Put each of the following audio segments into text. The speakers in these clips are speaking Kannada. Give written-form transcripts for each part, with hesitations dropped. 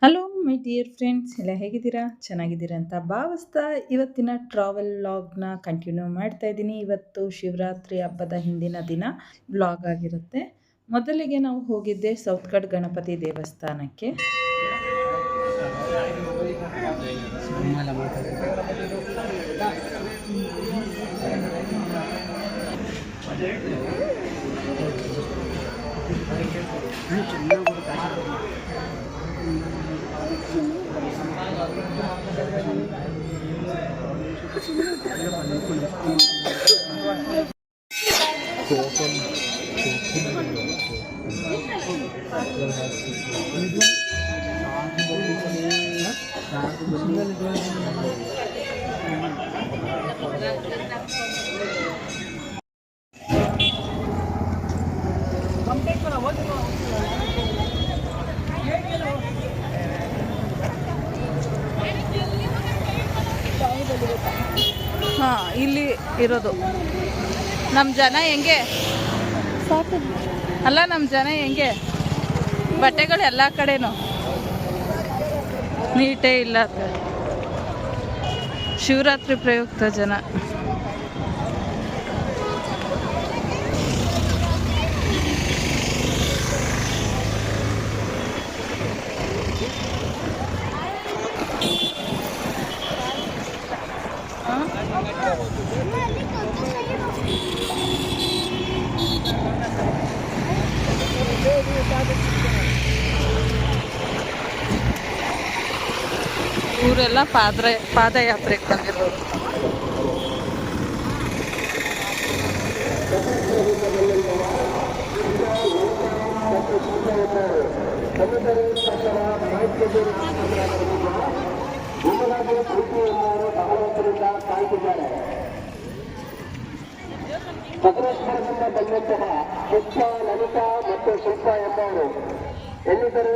ಹಲೋ ಮೈ ಡಿಯರ್ ಫ್ರೆಂಡ್ಸ್, ಎಲ್ಲ ಹೇಗಿದ್ದೀರಾ? ಚೆನ್ನಾಗಿದ್ದೀರಾ ಅಂತ ಭಾವಿಸ್ತಾ ಇವತ್ತಿನ ಟ್ರಾವೆಲ್ ವ್ಲಾಗ್ನ ಕಂಟಿನ್ಯೂ ಮಾಡ್ತಾ ಇದ್ದೀನಿ. ಇವತ್ತು ಶಿವರಾತ್ರಿ ಹಬ್ಬದ ಹಿಂದಿನ ದಿನ ವ್ಲಾಗ್ ಆಗಿರುತ್ತೆ. ಮೊದಲಿಗೆ ನಾವು ಹೋಗಿದ್ದೆ ಸೌತ್ಗಡ್ ಗಣಪತಿ ದೇವಸ್ಥಾನಕ್ಕೆ. ಹಾಂ, ಇಲ್ಲಿ ಇರೋದು ನಮ್ಮ ಜನ ಹೆಂಗೆ ಅಲ್ಲ, ನಮ್ಮ ಜನ ಹೆಂಗೆ ಬಟ್ಟೆಗಳು ಎಲ್ಲ ಕಡೆನೂ ನೀಟೇ ಇಲ್ಲ. ಶಿವರಾತ್ರಿ ಪ್ರಯುಕ್ತ ಜನ. ಊರೆಲ್ಲ ಪಾದಯಾತ್ರೆಗೆ ಬಂದಿರೋರು. ಸಕಲೇಶ್ವರದಿಂದ ಬಂದಂತಹ ಪುಷ್ಪ, ಲಲಿತಾ ಮತ್ತು ಶಿಲ್ಪ ಎಂಬವರು ಎಲ್ಲಿದ್ದರೂ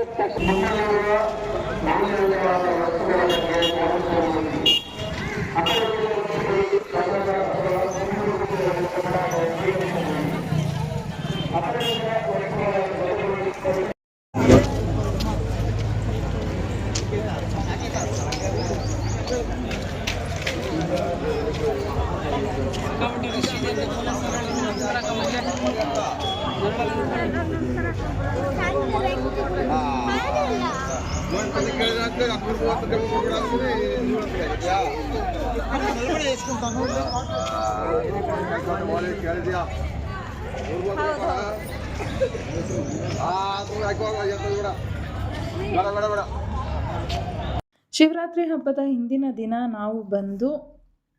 ಶಿವರಾತ್ರಿ ಹಬ್ಬದ ಹಿಂದಿನ ದಿನ ನಾವು ಬಂದು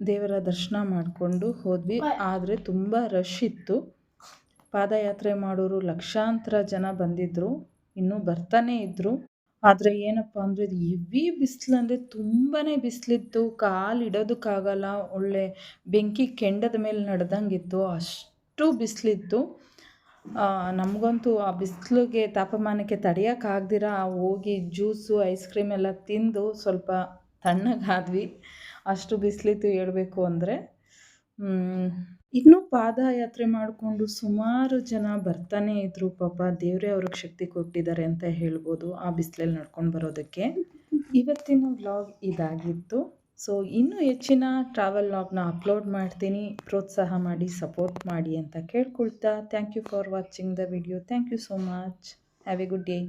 ದೇವರ ದರ್ಶನ ಮಾಡಿಕೊಂಡು ಹೋದ್ವಿ. ಆದರೆ ತುಂಬ ರಶ್ ಇತ್ತು. ಪಾದಯಾತ್ರೆ ಮಾಡೋರು ಲಕ್ಷಾಂತರ ಜನ ಬಂದಿದ್ದರು, ಇನ್ನೂ ಬರ್ತಾನೆ ಇದ್ದರು. ಆದರೆ ಏನಪ್ಪ ಅಂದರೆ ಹೆವಿ ಬಿಸಿಲು, ಅಂದರೆ ತುಂಬಾ ಬಿಸಿಲಿತ್ತು. ಕಾಲು ಇಡೋದಕ್ಕಾಗಲ್ಲ. ಒಳ್ಳೆ ಬೆಂಕಿ ಕೆಂಡದ ಮೇಲೆ ನಡೆದಂಗಿತ್ತು, ಅಷ್ಟು ಬಿಸಿಲಿತ್ತು. ನಮಗಂತೂ ಆ ಬಿಸಿಲಿಗೆ, ತಾಪಮಾನಕ್ಕೆ ತಡೆಯೋಕ್ಕಾಗ್ದಿರ ಹೋಗಿ ಜ್ಯೂಸು, ಐಸ್ ಕ್ರೀಮ್ ಎಲ್ಲ ತಿಂದು ಸ್ವಲ್ಪ ತಣ್ಣಗಾದ್ವಿ. ಅಷ್ಟು ಬಿಸಿಲಿತ್ತು ಹೇಳಬೇಕು ಅಂದರೆ. ಇನ್ನೂ ಪಾದಯಾತ್ರೆ ಮಾಡಿಕೊಂಡು ಸುಮಾರು ಜನ ಬರ್ತಾನೆ ಇದ್ದರು. ಪಾಪ ದೇವರೇ ಅವ್ರಿಗೆ ಶಕ್ತಿ ಕೊಟ್ಟಿದ್ದಾರೆ ಅಂತ ಹೇಳ್ಬೋದು ಆ ಬಿಸಿಲಲ್ಲಿ ನಡ್ಕೊಂಡು ಬರೋದಕ್ಕೆ. ಇವತ್ತಿನ ವ್ಲಾಗ್ ಇದಾಗಿತ್ತು. ಸೊ ಇನ್ನೂ ಹೆಚ್ಚಿನ ಟ್ರಾವೆಲ್ ವ್ಲಾಗ್ನ ಅಪ್ಲೋಡ್ ಮಾಡ್ತೀನಿ. ಪ್ರೋತ್ಸಾಹ ಮಾಡಿ, ಸಪೋರ್ಟ್ ಮಾಡಿ ಅಂತ ಕೇಳ್ಕೊಳ್ತಾ, thank you for watching the video. Thank you so much. Have a good day.